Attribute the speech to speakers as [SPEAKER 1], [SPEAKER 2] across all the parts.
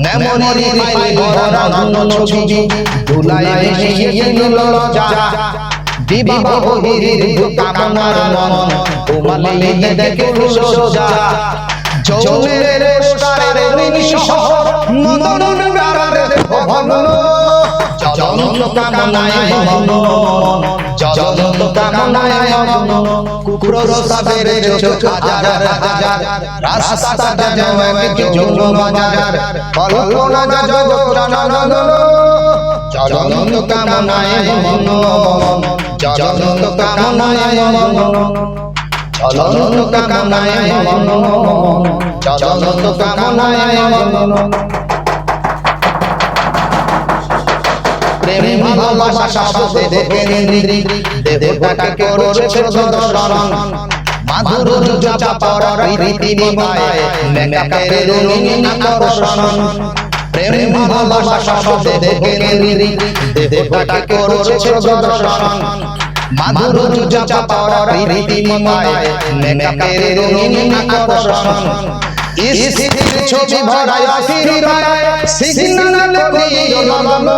[SPEAKER 1] memory file ভরা ছবি ধুলায় মিশিয়ে গেল যা বিবাহ বহির কামনার মন তোমালে দেখে সোজা যৌনের পোস্টারে নিশহ মদন গারে ভবন জ্বলন্ত কামনায় মন জ্বলন্ত কামনায় মন কুকুর সাবের চোখ হাজার হাজার রাস্তা যেন এক যৌন বাজার কল্পনা জগৎ জনগণ জ্বলন্ত কামনায় মন জ্বলন্ত কামনায় মন জ্বলন্ত কামনায় মন জ্বলন্ত কামনায় মন প্রেম ভালোবাসা শব্দে দেখে নিদ্রি দেবতাকে করেছে দর্শন মাধুর চাপার রীতি নিমায় মেকাপের রঙিন আকর্ষণ প্রেম ভালোবাসা শব্দে দেখে নিদ্রি দেবতাকে করেছে দর্শন মাধুর চাপার রীতি নিমায় মেকাপের রঙিন আকর্ষণ ইসির ছবি ভরায় ফিরায় সিগন্যাল দিও লালো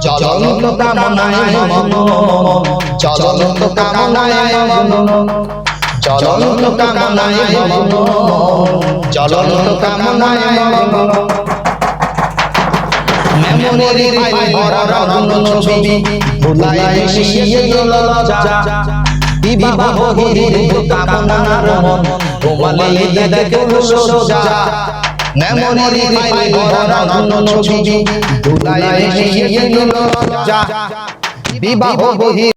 [SPEAKER 1] জ্বলন্ত কামনায় মন জ্বলন্ত কামনায় মন জ্বলন্ত কামনায় মন জ্বলন্ত কামনায় মন মেমোরি ফাইল ভরা ছবি ধুলায় মিশিয়ে গেল যা বিবাহ বহির কামনার মন তোমালে দেখে সোজা মেমোরি ফাইল ভরা ছবি ধুলায় মিশিয়ে গেল যা বিবাহ বহির